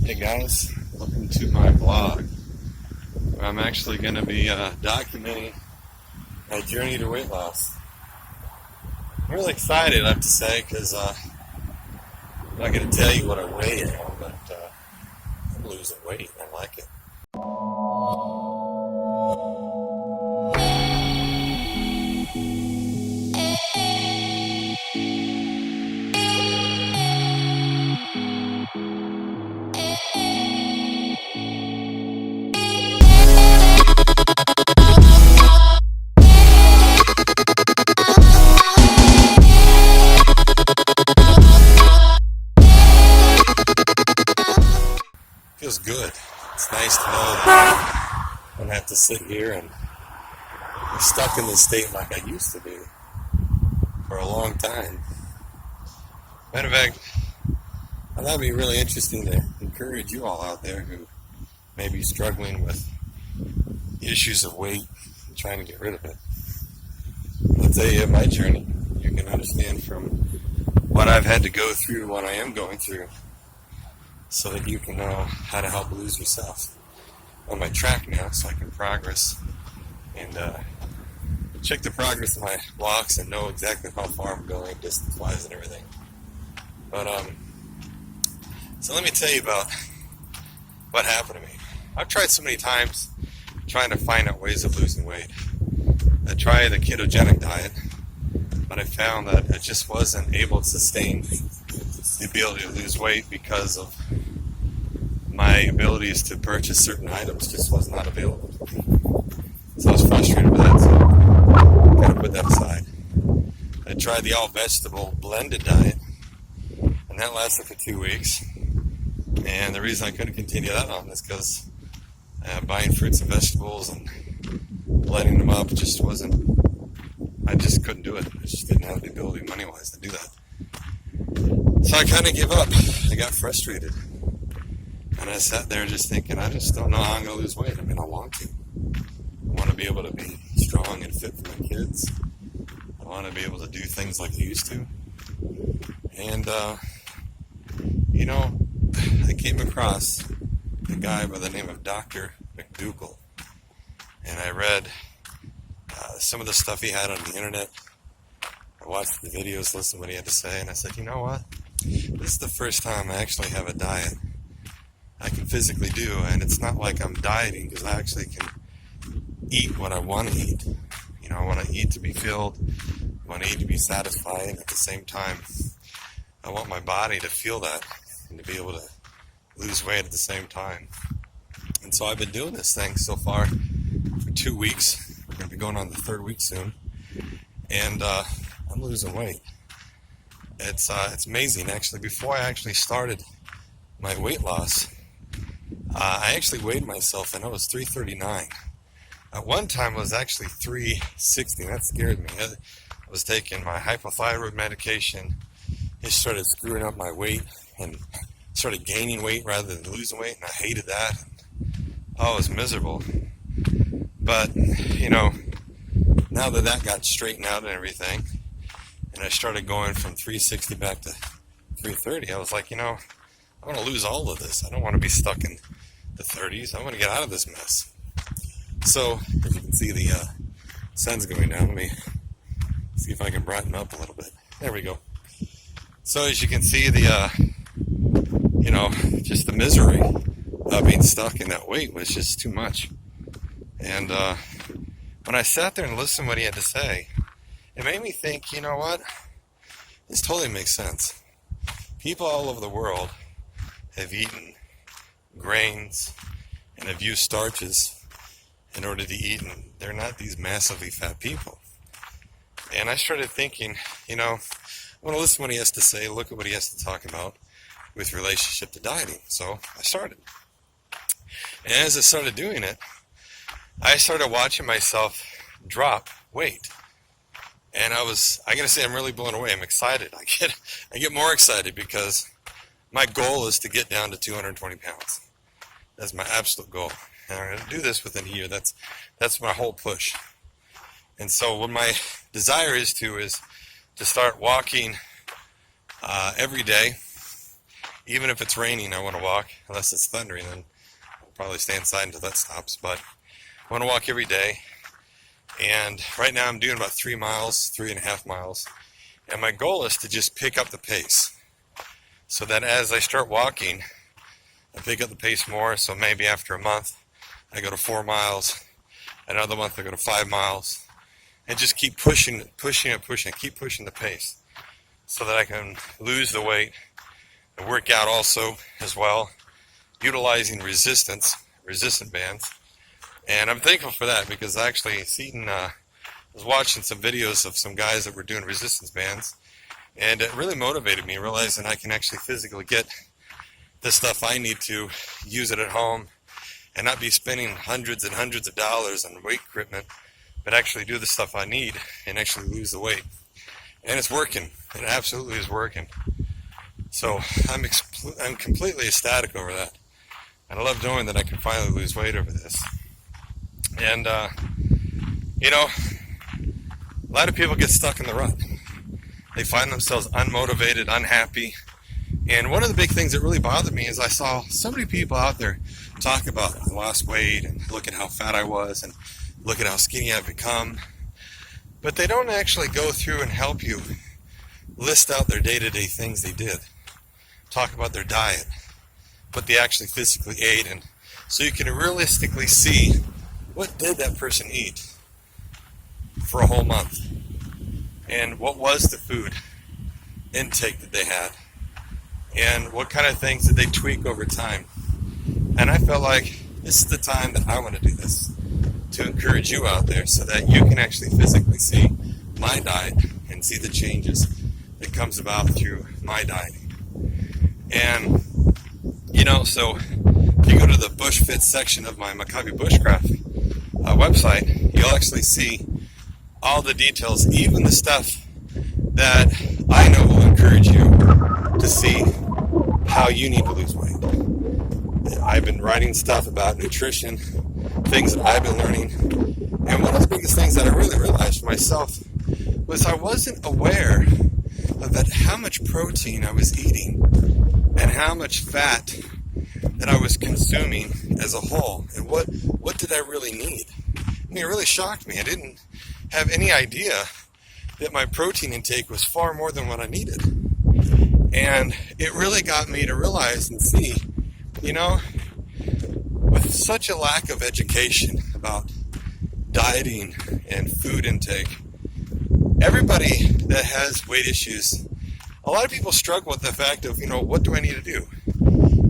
Hey guys, welcome to my vlog where I'm actually going to be documenting my journey to weight loss. I'm really excited, I have to say, because I'm not going to tell you what I weigh now, but I'm losing weight. I like it. Feels good. It's nice to know that I don't have to sit here and be stuck in this state like I used to be for a long time. Matter of fact, I thought it'd be really interesting to encourage you all out there who may be struggling with issues of weight and trying to get rid of it. I'll tell you my journey. You can understand from what I've had to go through, what I am going through, so that you can know how to help lose yourself. I'm on my track now, so I can progress and check the progress of my walks and know exactly how far I'm going, distance-wise and everything. But so let me tell you about what happened to me. I've tried so many times trying to find out ways of losing weight. I tried the ketogenic diet, but I found that I just wasn't able to sustain the ability to lose weight because of my abilities to purchase certain items just was not available. So I was frustrated with that, so I kind of put that aside. I tried the all-vegetable blended diet, and that lasted for 2 weeks. And the reason I couldn't continue that on is because buying fruits and vegetables and blending them up just wasn't, I just couldn't do it. I just didn't have the ability money-wise to do that. So I kind of gave up. I got frustrated. And I sat there just thinking, I just don't know how I'm going to lose weight. I mean, I want to. I want to be able to be strong and fit for my kids. I want to be able to do things like I used to. And, I came across a guy by the name of Dr. McDougall. And I read some of the stuff he had on the internet. I watched the videos, listened to what he had to say, and I said, you know what? This is the first time I actually have a diet I can physically do, and it's not like I'm dieting because I actually can eat what I want to eat. I want to eat to be filled, I want to eat to be satisfied, and at the same time, I want my body to feel that and to be able to lose weight at the same time. And so I've been doing this thing so far for 2 weeks. We're going to be going on the third week soon, and I'm losing weight. It's amazing, actually. Before I actually started my weight loss, I actually weighed myself and I was 339. At one time I was actually 360. That scared me. I was taking my hypothyroid medication. It started screwing up my weight and started gaining weight rather than losing weight, and I hated that. Oh, it was miserable. But, now that got straightened out and everything, and I started going from 360 back to 330, I was like, I want to lose all of this. I don't want to be stuck in the 30s. I want to get out of this mess. So, as you can see, the sun's going down. Let me see if I can brighten up a little bit. There we go. So, as you can see, just the misery of being stuck in that weight was just too much. And when I sat there and listened to what he had to say, it made me think, you know what? This totally makes sense. People all over the world have eaten grains and have used starches in order to eat, and they're not these massively fat people. And I started thinking, I want to listen to what he has to say, look at what he has to talk about with relationship to dieting. So I started. And as I started doing it, I started watching myself drop weight. And I gotta say, I'm really blown away. I'm excited. I get more excited because my goal is to get down to 220 pounds. That's my absolute goal. And I'm going to do this within a year. That's my whole push. And so what my desire is to start walking every day Even if it's raining, I want to walk. Unless it's thundering, then I'll probably stay inside until that stops. But I want to walk every day. And right now I'm doing about 3 miles, 3.5 miles. And my goal is to just pick up the pace. So that as I start walking, I pick up the pace more. So maybe after a month, I go to 4 miles. Another month, I go to 5 miles. And just keep pushing, keep pushing the pace. So that I can lose the weight and work out also as well, utilizing resistant bands. And I'm thankful for that, because I actually was watching some videos of some guys that were doing resistance bands, and it really motivated me, realizing I can actually physically get the stuff I need to use it at home and not be spending hundreds and hundreds of dollars on weight equipment, but actually do the stuff I need and actually lose the weight. And it's working. It absolutely is working. So I'm completely ecstatic over that. And I love knowing that I can finally lose weight over this. And, you know, a lot of people get stuck in the rut. They find themselves unmotivated, unhappy. And one of the big things that really bothered me is I saw so many people out there talk about I lost weight and look at how fat I was and look at how skinny I've become. But they don't actually go through and help you list out their day-to-day things they did. Talk about their diet, what they actually physically ate, and so you can realistically see what did that person eat for a whole month, and what was the food intake that they had, and what kind of things did they tweak over time. And I felt like this is the time that I want to do this, to encourage you out there so that you can actually physically see my diet and see the changes that comes about through my dieting. And, you know, so if you go to the BushFit section of my maccabbeebushcraft website, you'll actually see all the details, even the stuff that I know will encourage you to see how you need to lose weight. I've been writing stuff about nutrition, things that I've been learning, and one of the biggest things that I really realized for myself was I wasn't aware of that how much protein I was eating and how much fat that I was consuming as a whole, and what did I really need. I mean, it really shocked me. I didn't have any idea that my protein intake was far more than what I needed. And it really got me to realize and see, you know, with such a lack of education about dieting and food intake, everybody that has weight issues, a lot of people struggle with the fact of, you know, what do I need to do?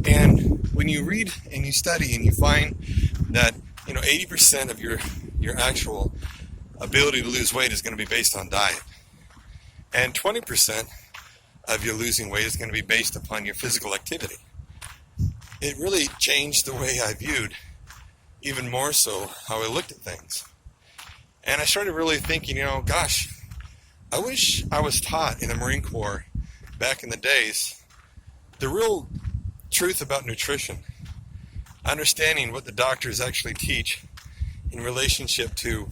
And when you read and you study and you find that, you know, 80% of your actual ability to lose weight is going to be based on diet, and 20% of your losing weight is going to be based upon your physical activity, it really changed the way I viewed, even more so, how I looked at things. And I started really thinking, you know, gosh, I wish I was taught in the Marine Corps back in the days the real truth about nutrition, understanding what the doctors actually teach in relationship to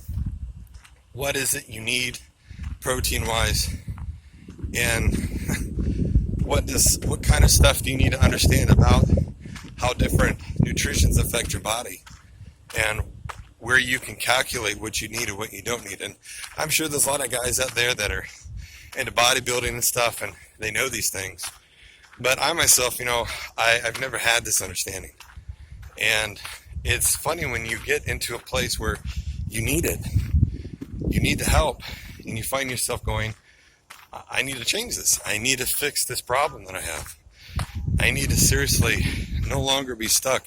what is it you need protein-wise, and what kind of stuff do you need to understand about how different nutritions affect your body, and where you can calculate what you need and what you don't need. And I'm sure there's a lot of guys out there that are into bodybuilding and stuff, and they know these things. But I myself, you know, I've never had this understanding. And it's funny when you get into a place where you need it, you need the help, and you find yourself going, I need to change this. I need to fix this problem that I have. I need to seriously no longer be stuck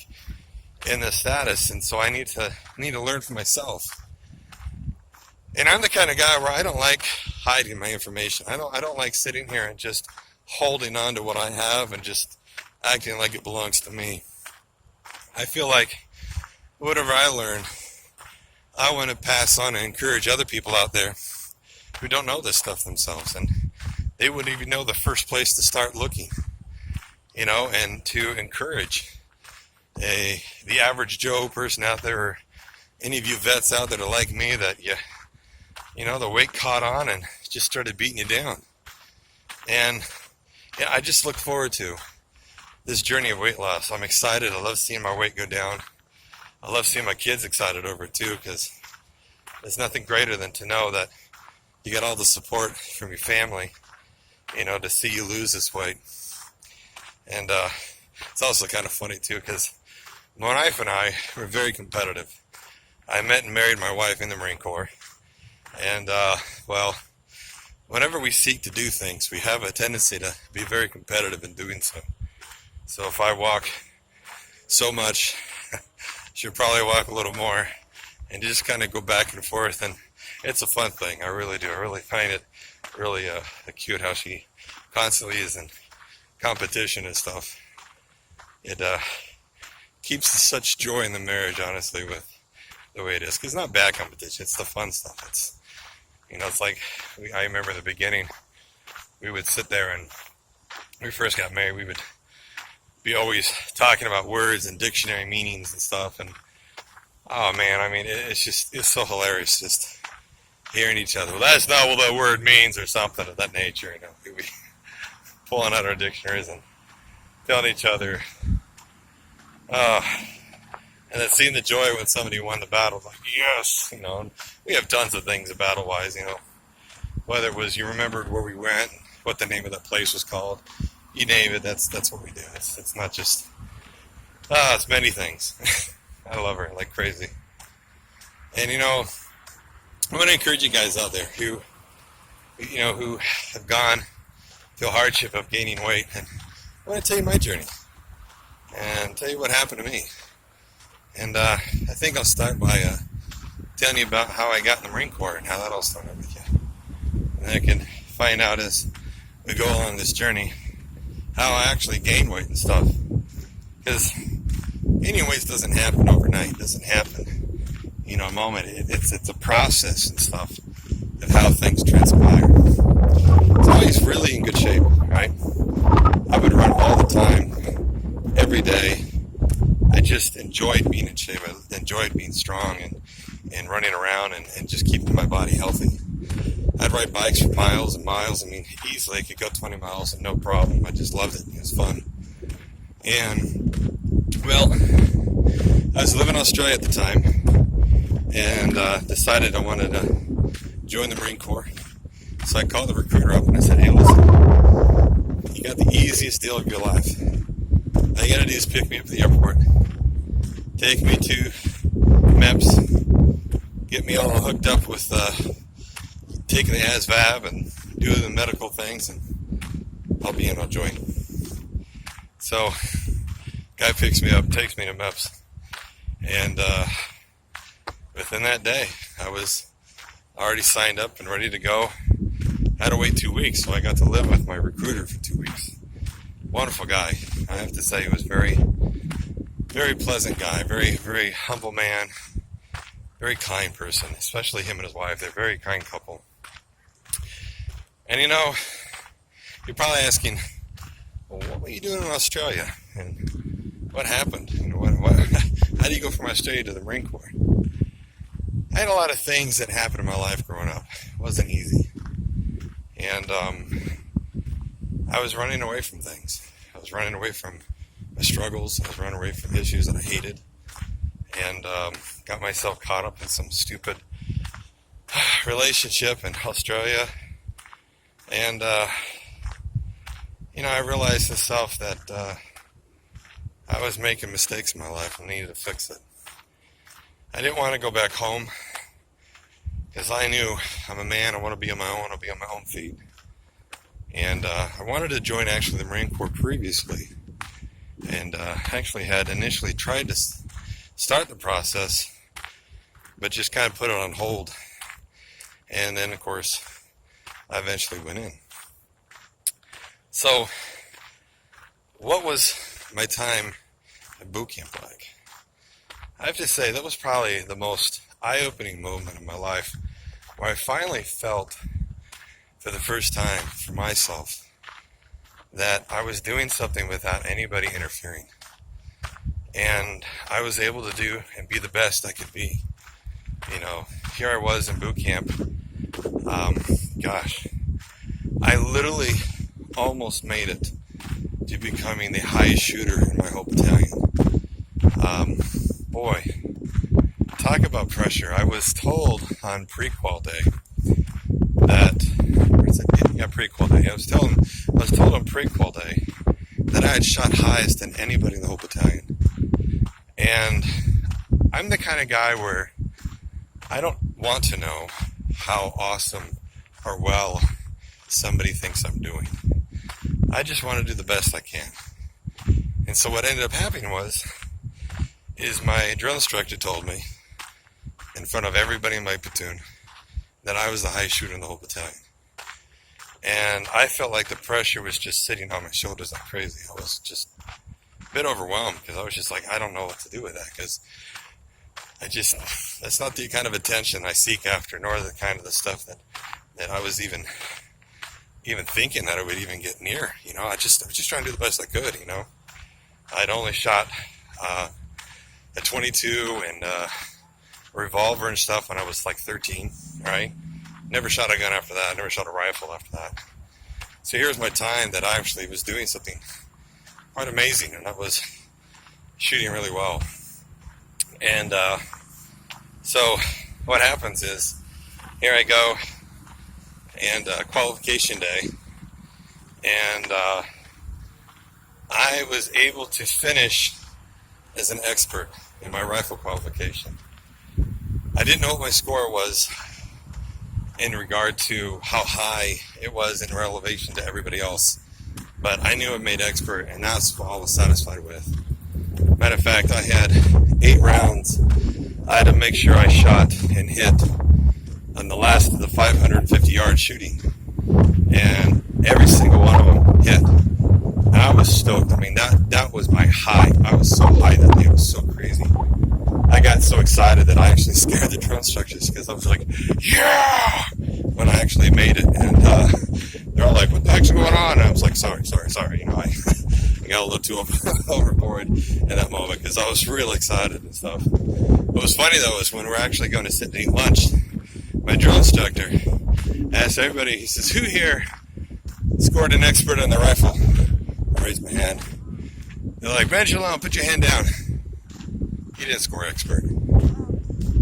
in this status, and so I need to learn for myself. And I'm the kind of guy where I don't like hiding my information. I don't like sitting here and just holding on to what I have and just acting like it belongs to me. I feel like whatever I learn, I want to pass on and encourage other people out there who don't know this stuff themselves, and they wouldn't even know the first place to start looking, you know, and to encourage the average Joe person out there, or any of you vets out there that are like me, that you know, the weight caught on and just started beating you down. And yeah, I just look forward to this journey of weight loss. I'm excited. I love seeing my weight go down. I love seeing my kids excited over it too, because there's nothing greater than to know that you get all the support from your family, to see you lose this weight. And it's also kind of funny too, because my wife and I were very competitive. I met and married my wife in the Marine Corps. And, whenever we seek to do things, we have a tendency to be very competitive in doing so. So if I walk so much, she'll probably walk a little more, and just kind of go back and forth. And it's a fun thing. I really do. I really find it really cute how she constantly is in competition and stuff. It keeps such joy in the marriage, honestly, with the way it is. Because it's not bad competition. It's the fun stuff. It's like, I remember in the beginning, we would sit there, and when we first got married, we would be always talking about words and dictionary meanings and stuff. And oh man, it's so hilarious just hearing each other. Well, that's not what that word means, or something of that nature. We'd be pulling out our dictionaries and telling each other. And then seeing the joy when somebody won the battle, like, yes, we have tons of things battle-wise, whether it was you remembered where we went, what the name of that place was called, you name it, that's what we do. It's not just, it's many things. I love her like crazy. And, I'm going to encourage you guys out there who have gone through hardship of gaining weight, and I want to tell you my journey, and tell you what happened to me. And I think I'll start by telling you about how I got in the Marine Corps and how that all started with you. And then I can find out as we go along this journey how I actually gain weight and stuff. Because gaining weight doesn't happen overnight. It doesn't happen, a moment. It's a process and stuff of how things transpire. It's always really in good shape, right? I would run all the time, every day. I just enjoyed being in shape. I enjoyed being strong and running around and just keeping my body healthy. I'd ride bikes for miles and miles. Easily I could go 20 miles and no problem. I just loved it. It was fun. And, I was living in Australia at the time, and decided I wanted to join the Marine Corps. So I called the recruiter up and I said, hey, listen, you got the easiest deal of your life. All you gotta do is pick me up at the airport, take me to MEPS, get me all hooked up with taking the ASVAB and doing the medical things, and I'll be in, I'll join. So, guy picks me up, takes me to MEPS, and within that day, I was already signed up and ready to go. I had to wait 2 weeks, so I got to live with my recruiter for 2 weeks. Wonderful guy. I have to say, he was very, very pleasant guy, very, very humble man, very kind person, especially him and his wife. They're a very kind couple. And you're probably asking, well, what were you doing in Australia? And what happened? How do you go from Australia to the Marine Corps? I had a lot of things that happened in my life growing up. It wasn't easy. And I was running away from things. I was running away from my struggles. I was running away from issues that I hated. And got myself caught up in some stupid relationship in Australia. And, I realized myself that I was making mistakes in my life and needed to fix it. I didn't want to go back home because I knew I'm a man. I want to be on my own. I'll be on my own feet. And I wanted to join actually the Marine Corps previously, and actually had initially tried to start the process, but just kind of put it on hold. And then, of course, I eventually went in. So, what was my time at boot camp like? I have to say, that was probably the most eye-opening moment in my life, where I finally felt, for the first time, for myself, that I was doing something without anybody interfering. And I was able to do and be the best I could be. Here I was in boot camp. I literally almost made it to becoming the highest shooter in my whole battalion. Boy, talk about pressure. I was told on pre-qual day pre-qual day. I was told on pre-qual day that I had shot highest than anybody in the whole battalion. And I'm the kind of guy where I don't want to know how awesome or well somebody thinks I'm doing. I just want to do the best I can. And so what ended up happening is my drill instructor told me in front of everybody in my platoon that I was the highest shooter in the whole battalion. And I felt like the pressure was just sitting on my shoulders like crazy. I was just a bit overwhelmed because I was just like, I don't know what to do with that, because that's not the kind of attention I seek after, nor the kind of the stuff that I was even thinking that I would even get near. I was just trying to do the best I could. I'd only shot a 22 and a revolver and stuff when I was like 13, right? Never shot a gun after that. Never shot a rifle after that. So here's my time that I actually was doing something quite amazing, and I was shooting really well. And so what happens is, here I go, and qualification day, and I was able to finish as an expert in my rifle qualification. I didn't know what my score was in regard to how high it was in relation to everybody else, but I knew I made expert, and that's what I was satisfied with. Matter of fact, I had 8 rounds. I had to make sure I shot and hit on the last of the 550 yard shooting, and every single one of them hit. And I was stoked. I mean, that was my high. I was so high that day. It was so crazy. I got so excited that I actually scared the drill instructors, because I was like, yeah, when I actually made it. And they're all like, what the heck's going on? And I was like, sorry. I got a little too overboard in that moment, because I was real excited and stuff. What was funny, though, is when we're actually going to sit and eat lunch, my drill instructor asked everybody, he says, who here scored an expert on the rifle? I raised my hand. They're like, Benjamin, put your hand down. You didn't score expert.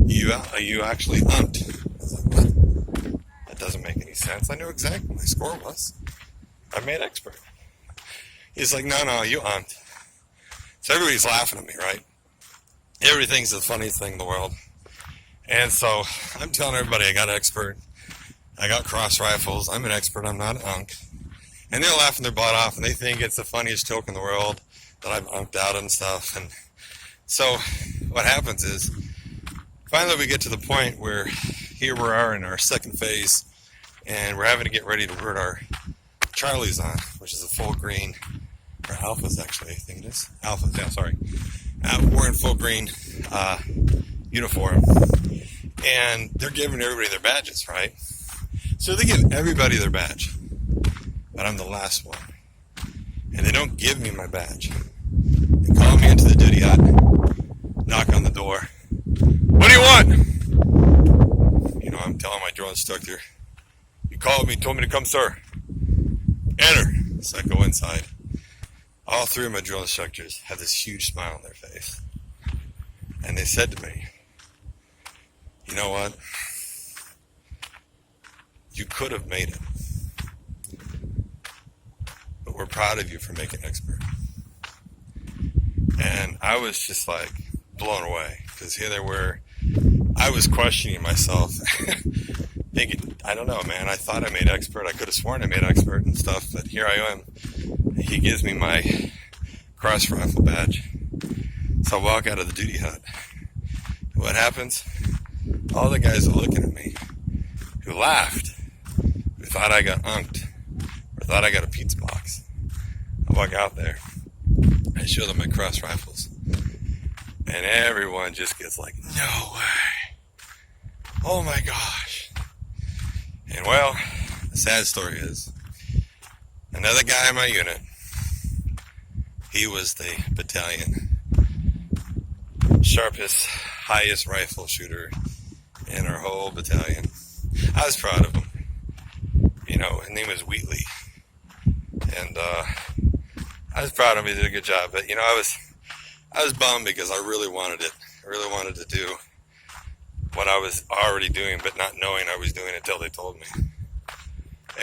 You actually umped. I was like, what? That doesn't make any sense. I knew exactly what my score was. I made expert. He's like, no, you umped. So everybody's laughing at me, right? Everything's the funniest thing in the world. And so I'm telling everybody I got expert. I got cross rifles. I'm an expert. I'm not an unk. And they're laughing their butt off, and they think it's the funniest joke in the world that I've unked out and stuff. And so what happens is, finally we get to the point where here we are in our second phase, and we're having to get ready to put our Charlies on, which is a full green, or Alphas actually, I think it is. Alphas, yeah, sorry. We're in full green uniform, and they're giving everybody their badges, right? So they give everybody their badge, but I'm the last one. And they don't give me my badge. They call me into the duty hut, knock on the door. What do you want? I'm telling my drill instructor, you called me, told me to come, sir. Enter. So I go inside. All 3 of my drill instructors had this huge smile on their face. And they said to me, you know what? You could have made it. But we're proud of you for making expert. And I was just like blown away, because here they were. I was questioning myself, thinking, I don't know, man. I thought I made expert. I could have sworn I made expert and stuff, but here I am. He gives me my cross rifle badge. So I walk out of the duty hut. What happens? All the guys are looking at me, who laughed, who thought I got unked, or thought I got a pizza box. I walk out there. I show them my cross rifles. And everyone just gets like, no way. Oh my gosh. And well, the sad story is, another guy in my unit, he was the battalion sharpest, highest rifle shooter in our whole battalion. I was proud of him. His name was Wheatley. And I was proud of him. He did a good job. But you know, I was bummed because I really wanted it. I really wanted to do what I was already doing, but not knowing I was doing it until they told me.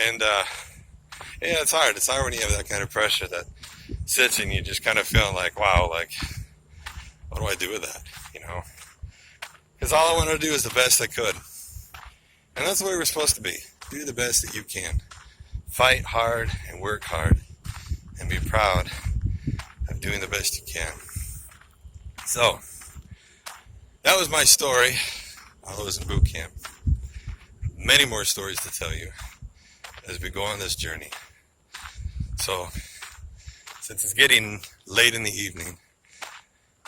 And yeah, it's hard. It's hard when you have that kind of pressure that sits and you just kind of feel like, wow, like, what do I do with that? You know, because all I wanted to do is the best I could, and that's the way we're supposed to be. Do the best that you can. Fight hard and work hard, and be proud of doing the best you can. So, that was my story while I was in boot camp. Many more stories to tell you as we go on this journey. So, since it's getting late in the evening,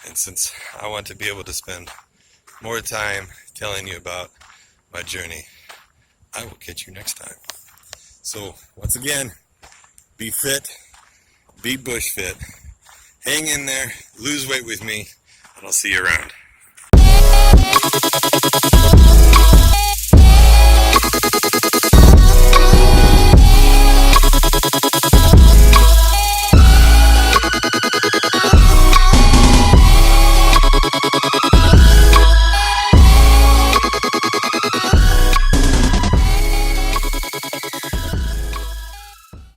and since I want to be able to spend more time telling you about my journey, I will catch you next time. So, once again, be fit, be bush fit, hang in there, lose weight with me, and I'll see you around.